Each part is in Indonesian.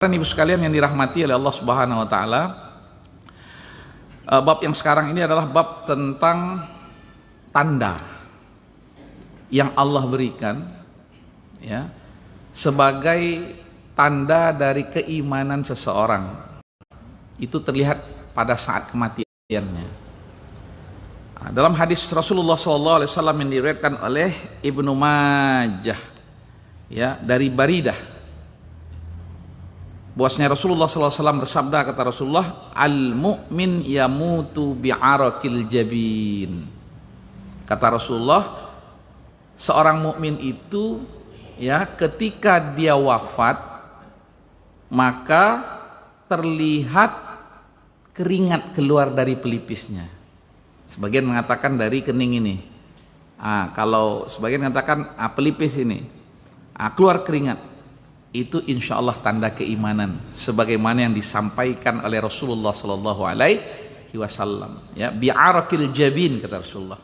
Ibu sekalian yang dirahmati oleh Allah Subhanahu wa taala, bab yang sekarang ini adalah bab tentang tanda yang Allah berikan ya sebagai tanda dari keimanan seseorang. Itu terlihat pada saat kematiannya. Dalam hadis Rasulullah SAW yang diriwayatkan oleh Ibnu Majah ya dari Baridah, bahwasanya Rasulullah SAW bersabda, kata Rasulullah, al-mu'min yamutu bi'arakil jabin. Kata Rasulullah, seorang mukmin itu ya ketika dia wafat maka terlihat keringat keluar dari pelipisnya. Sebagian mengatakan dari kening ini. Kalau sebagian mengatakan pelipis ini. Keluar keringat. Itu insya Allah tanda keimanan sebagaimana yang disampaikan oleh Rasulullah Sallallahu Alaihi Wasallam ya bi'arakil jabin, kata Rasulullah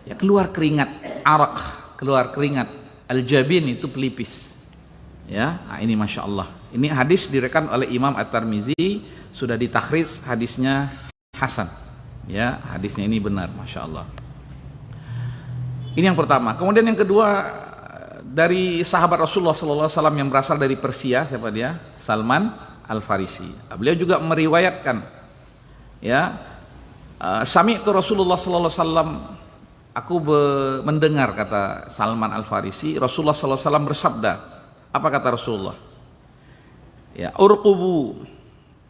ya, keluar keringat, arak keluar keringat, al jabin itu pelipis ya. Ini masya Allah, ini hadis diriwayatkan oleh Imam At-Tirmizi, sudah ditakhrij, hadisnya hasan ya, hadisnya ini benar masya Allah. Ini yang pertama. Kemudian yang kedua, dari sahabat Rasulullah SAW yang berasal dari Persia, siapa dia? Salman Al-Farisi. Beliau juga meriwayatkan ya, sami'tu Rasulullah SAW, aku mendengar, kata Salman Al-Farisi, Rasulullah SAW bersabda. Apa kata Rasulullah? Ya, urqubu.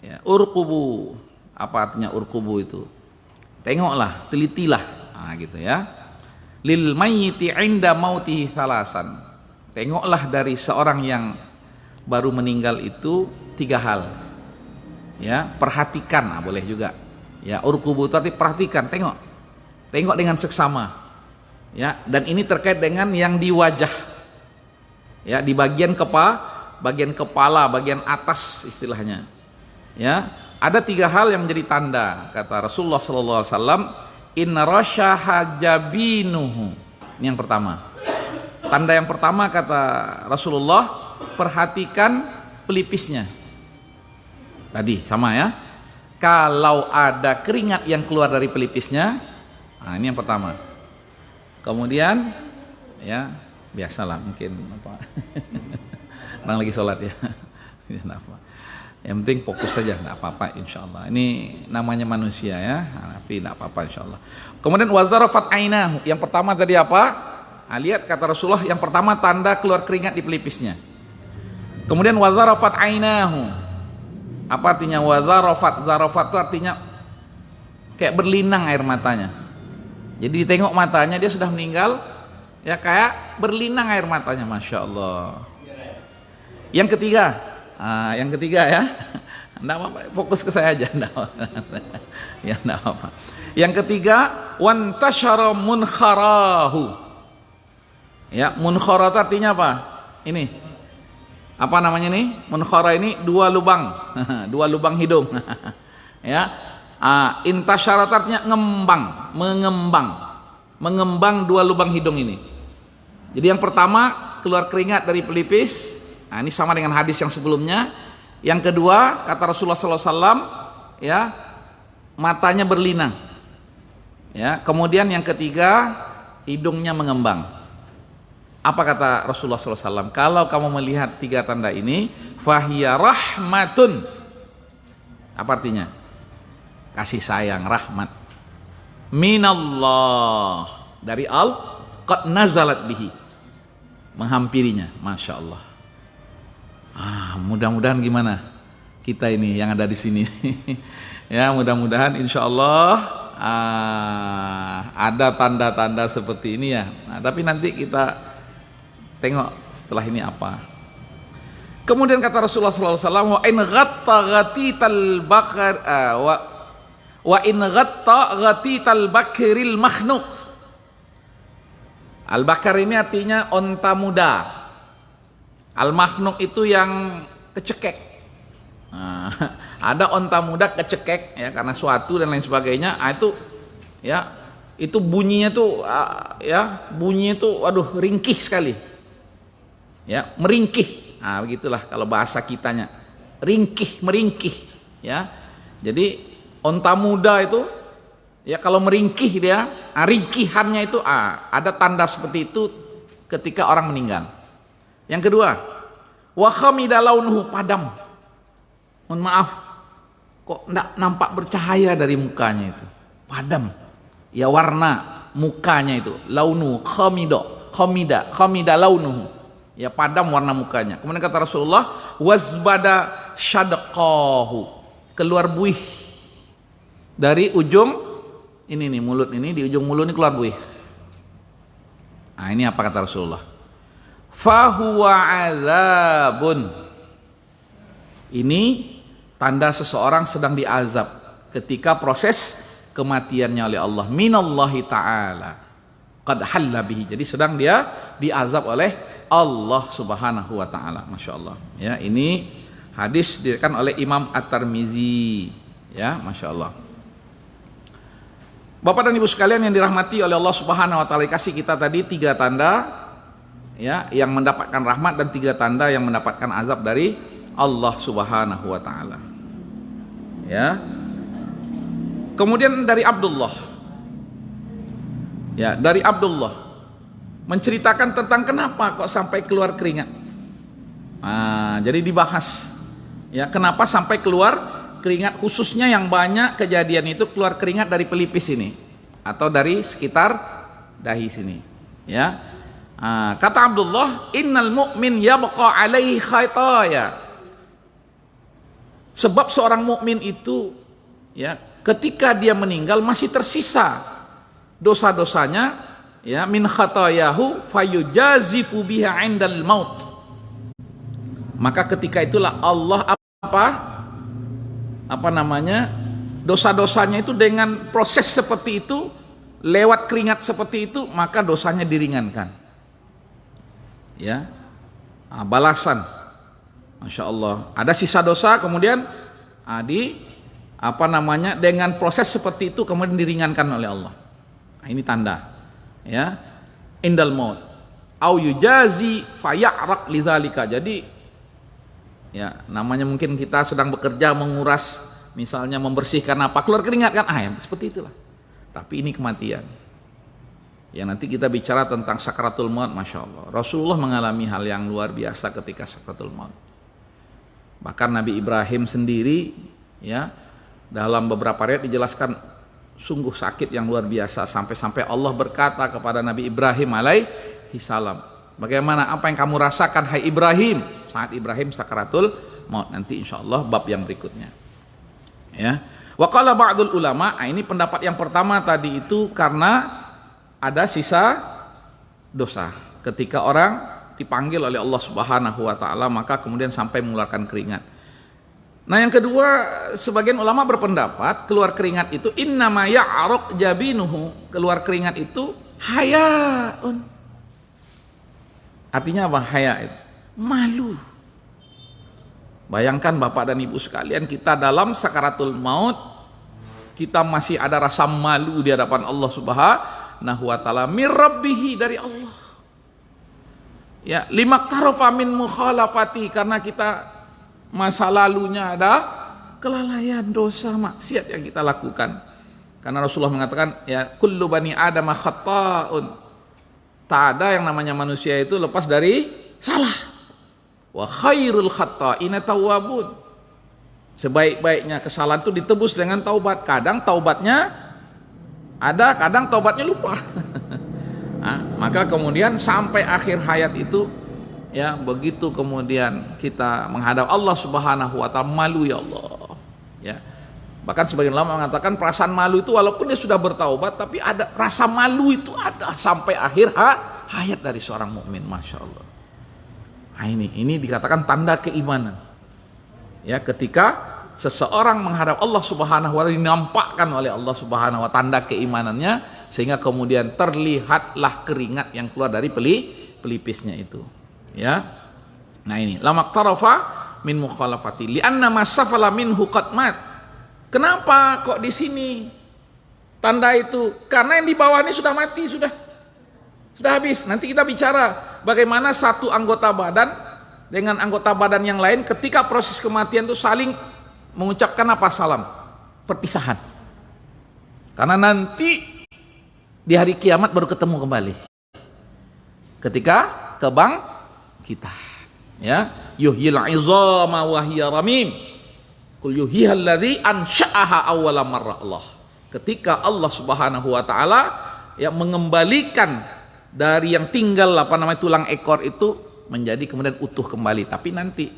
Ya, urqubu. Apa artinya urqubu itu? Tengoklah, telitilah. Gitu ya. Lil mayyiti 'inda mautihi thalasan. Tengoklah dari seorang yang baru meninggal itu 3 hal. Ya, perhatikan, boleh juga. Ya, urqubu tadi perhatikan, tengok. Tengok dengan seksama. Ya, dan ini terkait dengan yang di wajah. Ya, di bagian kepala, bagian atas istilahnya. Ya, ada 3 hal yang menjadi tanda, kata Rasulullah sallallahu alaihi wasallam, in rasyaha jabinuhu. Ini yang pertama. Tanda yang pertama, kata Rasulullah, perhatikan pelipisnya. Tadi sama ya. Kalau ada keringat yang keluar dari pelipisnya, ini yang pertama. Kemudian ya, biasalah mungkin apa. Orang lagi sholat ya. Yang penting fokus saja, enggak apa-apa insyaallah. Ini namanya manusia ya, tapi enggak apa-apa insyaallah. Kemudian wazarafat ainahu. Yang pertama tadi apa? Lihat, kata Rasulullah, yang pertama tanda keluar keringat di pelipisnya. Kemudian wazarafat ainahu. Apa artinya wazarafat? Zarafat itu artinya kayak berlinang air matanya. Jadi ditengok matanya, dia sudah meninggal ya, kayak berlinang air matanya, masya Allah. Yang ketiga, ya, enggak apa-apa, fokus ke saya aja, enggak apa-apa. Ya, enggak apa-apa. Yang ketiga, wantashara munkharahu. Ya, munkhara artinya apa? Ini. Apa namanya nih? Munkhara ini 2 lubang. 2 lubang hidung. Ya. Intasyara artinya ngembang, mengembang. Mengembang 2 lubang hidung ini. Jadi yang pertama keluar keringat dari pelipis. Ini sama dengan hadis yang sebelumnya. Yang kedua, kata Rasulullah SAW, ya, matanya berlinang. Ya, kemudian yang ketiga, hidungnya mengembang. Apa kata Rasulullah SAW? Kalau kamu melihat 3 tanda ini, fahiya rahmatun. Apa artinya? Kasih sayang, rahmat. Minallah. Dari qad nazalat bihi. Menghampirinya, masya Allah. Mudah-mudahan gimana kita ini yang ada di sini. Ya, mudah-mudahan insya Allah ada tanda-tanda seperti ini ya. Tapi nanti kita tengok setelah ini apa. Kemudian kata Rasulullah SAW, wa in ghatta ghatital bakar wa in ghatta ghatital bakril makhnuk. Al-bakar ini artinya onta muda. Al-makhnuk itu yang kecekek. Ada onta muda kecekek ya karena suatu dan lain sebagainya. Itu ya, itu bunyinya tuh bunyinya tuh waduh ringkih sekali. Ya, meringkih. Begitulah kalau bahasa kitanya. ringkih, meringkih, ya. Jadi onta muda itu ya kalau meringkih dia, ringkihannya itu ada tanda seperti itu ketika orang meninggal. Yang kedua, wa khamida launuhu, padam. Mohon maaf, kok enggak nampak bercahaya dari mukanya itu. Padam. Ya warna mukanya itu, launu khamida launuhu. Ya padam warna mukanya. Kemudian kata Rasulullah, wazbada syadqahu, keluar buih dari ujung ini nih, mulut ini, di ujung mulut ini keluar buih. Nah, ini apa kata Rasulullah? Fahuwa azabun. Ini tanda seseorang sedang diazab ketika proses kematiannya oleh Allah. Minallahi ta'ala. Qad halla bihi. Jadi sedang dia diazab oleh Allah Subhanahu wa taala. Masya Allah. Ya, ini hadis diriwayatkan oleh Imam At-Tirmizi. Ya, Masya Allah. Bapak dan Ibu sekalian yang dirahmati oleh Allah Subhanahu wa taala, kasih kita tadi 3 tanda ya yang mendapatkan rahmat dan 3 tanda yang mendapatkan azab dari Allah Subhanahu wa taala. Ya. Kemudian dari Abdullah. Ya, dari Abdullah menceritakan tentang kenapa kok sampai keluar keringat. Jadi dibahas ya, kenapa sampai keluar keringat, khususnya yang banyak kejadian itu keluar keringat dari pelipis ini atau dari sekitar dahi sini. Ya. Kata Abdullah, innal mu'min yabqa alaihi khataya. Sebab seorang mukmin itu ya ketika dia meninggal masih tersisa dosa-dosanya, ya, min khatayahu fayujazifu biha 'indal maut. Maka ketika itulah Allah apa namanya, dosa-dosanya itu dengan proses seperti itu, lewat keringat seperti itu, maka dosanya diringankan. Ya, balasan. Masya Allah. Ada sisa dosa, kemudian dengan proses seperti itu kemudian diringankan oleh Allah. Nah, ini tanda. Ya, indal maut. Au yujazi faya'raq lidzalika. Jadi ya, namanya mungkin kita sedang bekerja menguras, misalnya membersihkan apa, keluar keringat kan, seperti itulah. Tapi ini kematian. Ya, nanti kita bicara tentang sakaratul maut. Masya Allah, Rasulullah mengalami hal yang luar biasa ketika sakaratul maut. Bahkan Nabi Ibrahim sendiri ya, dalam beberapa riwayat dijelaskan sungguh sakit yang luar biasa, sampai-sampai Allah berkata kepada Nabi Ibrahim alaihi salam, bagaimana, apa yang kamu rasakan hai Ibrahim saat Ibrahim sakaratul maut. Nanti insyaallah bab yang berikutnya. Ya. Wa qala ba'dul ulama, ini pendapat yang pertama tadi itu karena ada sisa dosa. Ketika orang dipanggil oleh Allah Subhanahu wa taala, maka kemudian sampai mengeluarkan keringat. Nah, yang kedua, sebagian ulama berpendapat keluar keringat itu innama ya'raq jabinuhu, keluar keringat itu hayaun. Artinya apa haya itu? Malu. Bayangkan Bapak dan Ibu sekalian, kita dalam sakaratul maut, kita masih ada rasa malu di hadapan Allah Subhanahu wa taala, mir rabbihi, dari Allah. Ya, limaktarafa min mukhalafati, karena kita masa lalunya ada kelalaian, dosa, maksiat yang kita lakukan. Karena Rasulullah mengatakan, ya, kullu bani adama khata'un. Tak ada yang namanya manusia itu lepas dari salah. Wa khairul khata'ina tawwabun. Sebaik-baiknya kesalahan itu ditebus dengan taubat. Kadang taubatnya ada, kadang taubatnya lupa. Maka kemudian sampai akhir hayat itu, ya, begitu kemudian kita menghadap Allah Subhanahu wa taala, malu, ya Allah. Ya. Bahkan sebagian ulama mengatakan perasaan malu itu walaupun dia sudah bertaubat, tapi ada rasa malu itu ada sampai akhir hayat dari seorang mukmin. Masya Allah. Nah, ini dikatakan tanda keimanan. Ya, ketika seseorang menghadap Allah Subhanahu wa taala, dinampakkan oleh Allah Subhanahu wa taala tanda keimanannya, sehingga kemudian terlihatlah keringat yang keluar dari pelipisnya itu. Ya. Nah, ini lamaktarafa min mukhalafati li'anna masafala minhu qad mat. Kenapa kok di sini tanda itu? Karena yang di bawah ini sudah mati, sudah habis. Nanti kita bicara bagaimana satu anggota badan dengan anggota badan yang lain ketika proses kematian itu saling mengucapkan apa? Salam, perpisahan. Karena nanti di hari kiamat baru ketemu kembali. Ketika kita, ya, yuhyil 'izama wa hiya ramim. Qul yuhyihal ladzi ansha'aha awwala marrah. Allah. Ketika Allah Subhanahu wa taala yang mengembalikan dari yang tinggal tulang ekor itu menjadi kemudian utuh kembali. Tapi nanti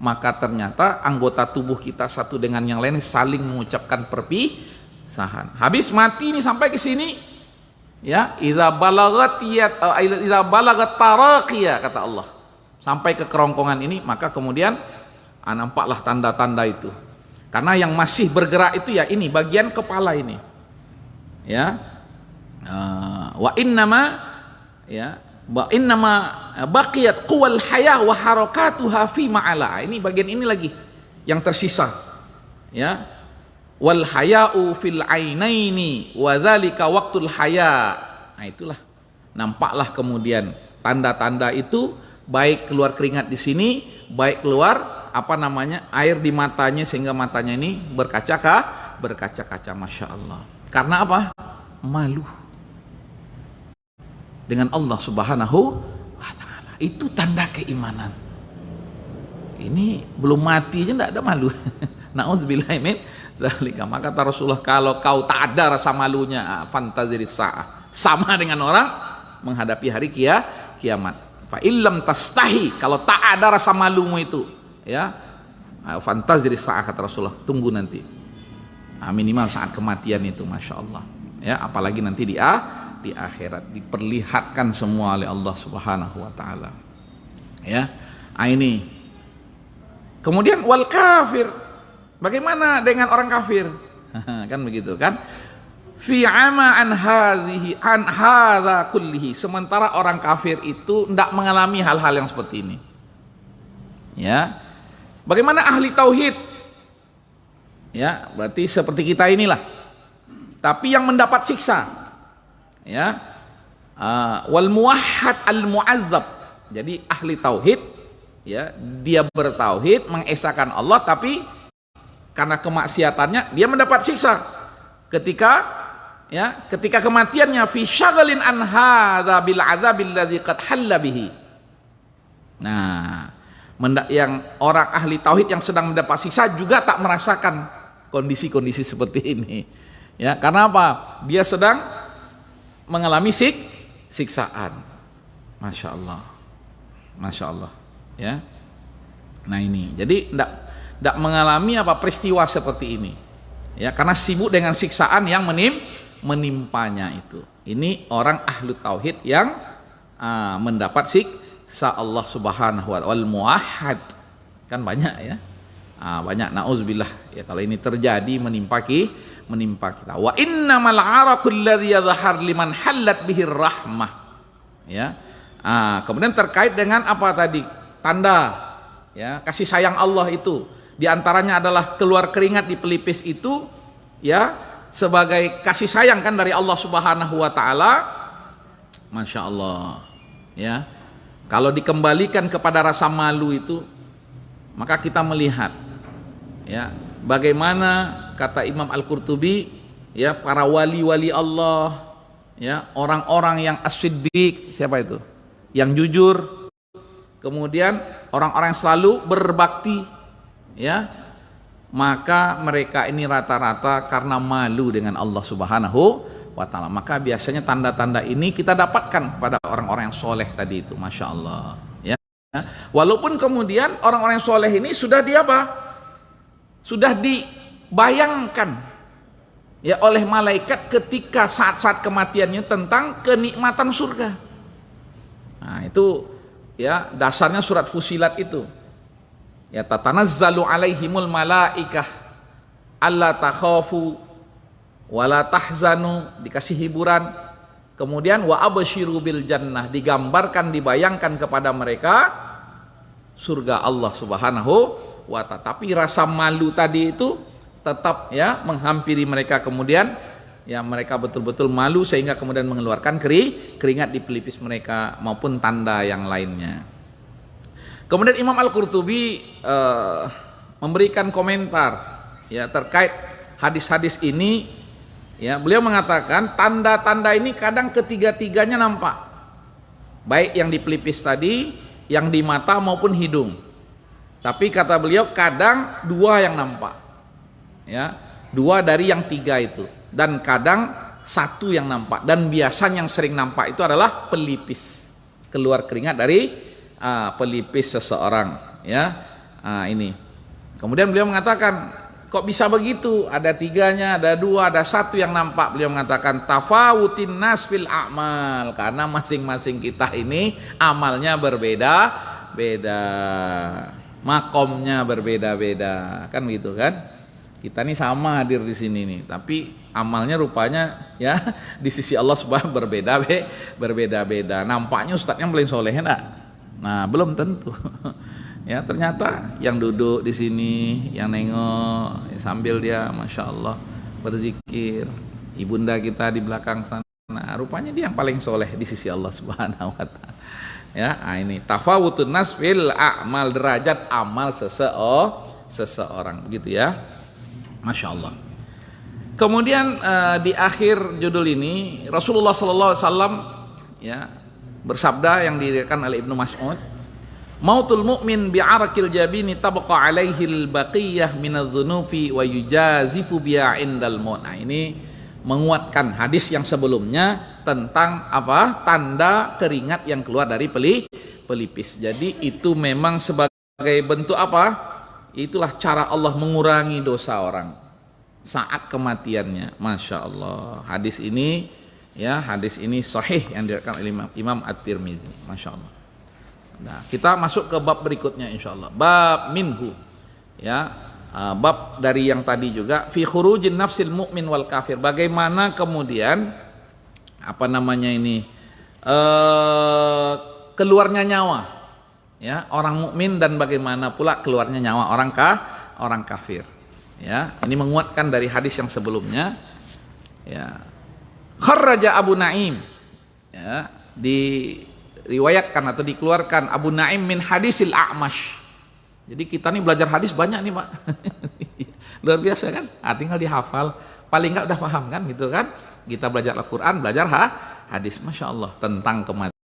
maka ternyata anggota tubuh kita satu dengan yang lain saling mengucapkan perpisahan. Habis mati ini sampai ke sini, ya, idza balagat taraqiya, kata Allah, sampai ke kerongkongan ini, maka kemudian nampaklah tanda-tanda itu. Karena yang masih bergerak itu ya ini bagian kepala ini, ya, wa innama baqiyat quwal haya wa harakatuha fi ma'ala. Ini bagian ini lagi yang tersisa, ya, wal haya'u fil ainaini wa dzalika waqtul haya. Nah, itulah nampaklah kemudian tanda-tanda itu, baik keluar keringat di sini, baik keluar air di matanya sehingga matanya ini berkaca-kaca. Masya Allah. Karena apa? Malu dengan Allah Subhanahu wa ta'ala. Itu tanda keimanan. Ini belum mati aja tidak ada malu. Na'udzubillahi min dzalika. Maka kata Rasulullah, kalau kau tak ada rasa malunya, fantaziris sa'ah, sama dengan orang menghadapi hari kiamat. Fa illam tastahi, kalau tak ada rasa malumu itu, ya, fantaziris sa'ah, kata Rasulullah, tunggu nanti. Minimal saat kematian itu, masya Allah. Ya, apalagi nanti di akhirat diperlihatkan semua oleh Allah Subhanahu wa taala. Ya. Ini. Kemudian wal kafir. Bagaimana dengan orang kafir? Kan begitu kan? Fi ama an hadza kullihi. Sementara orang kafir itu tidak mengalami hal-hal yang seperti ini. Ya. Bagaimana ahli tauhid? Ya, berarti seperti kita inilah. Tapi yang mendapat siksa. Ya, wal muwahhad al mu'azzab. Jadi ahli tauhid, ya, dia bertauhid, mengesahkan Allah, tapi karena kemaksiatannya dia mendapat siksa ketika kematiannya fi syaghalin an hadza bil adzabil ladzi qad halla bihi. Nah, yang orang ahli tauhid yang sedang mendapat siksa juga tak merasakan kondisi-kondisi seperti ini. Ya, karena apa? Dia sedang mengalami siksaan. Masya Allah. Masya Allah. Ya. Nah ini. Jadi tidak mengalami peristiwa seperti ini. Ya, karena sibuk dengan siksaan yang menimpanya itu. Ini orang ahlu tauhid yang mendapat siksa Allah Subhanahu wa ta'ala. Wal muwahhad. Kan banyak ya. Banyak, na'udzubillah. Ya, kalau ini terjadi menimpa kita. Wa innamal 'araqul ladzi yadhhar liman hallat bihir rahmah. Ya. Kemudian terkait dengan apa tadi? Tanda, ya, kasih sayang Allah itu. Di antaranya adalah keluar keringat di pelipis itu, ya, sebagai kasih sayang kan dari Allah Subhanahu wa taala. Masya Allah. Ya. Kalau dikembalikan kepada rasa malu itu, maka kita melihat, ya, bagaimana kata Imam Al-Qurtubi, ya, para wali-wali Allah, ya, orang-orang yang as-siddiq, siapa itu? Yang jujur, kemudian orang-orang yang selalu berbakti, ya, maka mereka ini rata-rata karena malu dengan Allah Subhanahu wa ta'ala. Maka biasanya tanda-tanda ini kita dapatkan pada orang-orang yang soleh tadi itu, Masya Allah. Ya. Walaupun kemudian orang-orang yang soleh ini sudah sudah dibayangkan, ya, oleh malaikat ketika saat-saat kematiannya tentang kenikmatan surga. Nah, itu, ya, dasarnya surat Fusilat itu. Ya, tatanazzalu alaihimul malaikah alla takhafu wala tahzanu, dikasih hiburan. Kemudian wa absyiru bil jannah, digambarkan, dibayangkan kepada mereka surga Allah Subhanahu wa ta'ala. Tapi rasa malu tadi itu tetap, ya, menghampiri mereka. Kemudian, ya, mereka betul-betul malu sehingga kemudian mengeluarkan keringat di pelipis mereka maupun tanda yang lainnya. Kemudian Imam Al-Qurtubi memberikan komentar ya terkait hadis-hadis ini. Ya, beliau mengatakan tanda-tanda ini kadang ketiga-tiganya nampak. Baik yang di pelipis tadi, yang di mata maupun hidung. Tapi kata beliau kadang dua yang nampak. Ya, dua dari yang tiga itu. Dan kadang satu yang nampak. Dan biasanya yang sering nampak itu adalah pelipis. Keluar keringat dari pelipis seseorang. Ya, ini. Kemudian beliau mengatakan, kok bisa begitu? Ada tiganya, ada dua, ada satu yang nampak. Beliau mengatakan tafawutin nas fil a'mal, karena masing-masing kita ini amalnya berbeda-beda, makomnya berbeda-beda, kan gitu kan? Kita ini sama hadir di sini nih, tapi amalnya rupanya ya di sisi Allah Subhanahu berbeda-beda. Nampaknya ustadznya paling soleh enggak? Nah, belum tentu. Ya, ternyata yang duduk di sini, yang nengok sambil dia Masya Allah berzikir, ibunda kita di belakang sana, rupanya dia yang paling soleh di sisi Allah Subhanahu wa Ta'ala. Ya, ini tafawutun nas fil a'mal, derajat amal seseorang, begitu ya. Masya Allah. Kemudian di akhir judul ini Rasulullah SAW ya bersabda yang diriwayatkan oleh Ibnu Mas'ud, mautul mu'min bi'arakil jabini tabqa alaihil baqiyah minadz-dzunufi wa yujazifu biha indal maut. Nah, ini menguatkan hadis yang sebelumnya tentang apa? Tanda keringat yang keluar dari pelipis. Jadi itu memang sebagai bentuk apa? Itulah cara Allah mengurangi dosa orang saat kematiannya. Masya Allah. Hadis ini ya, hadis ini sahih yang diriwayatkan oleh Imam At-Tirmidzi. Masya Allah. Nah, kita masuk ke bab berikutnya insyaallah. Bab minhu. Ya, bab dari yang tadi juga fi khurujin nafsil mu'min wal kafir. Bagaimana kemudian apa namanya ini? Keluarnya nyawa. Ya, orang mukmin dan bagaimana pula keluarnya nyawa orang kafir. Ya, ini menguatkan dari hadis yang sebelumnya. Ya. Kharraja Abu Naim. Ya, diriwayatkan atau dikeluarkan Abu Naim min hadisil A'mash. Jadi kita nih belajar hadis banyak nih Pak. Luar biasa kan? Tinggal dihafal, paling enggak udah paham kan gitu kan? Kita belajar Al-Quran, belajar hadis, Masya Allah, tentang kematian.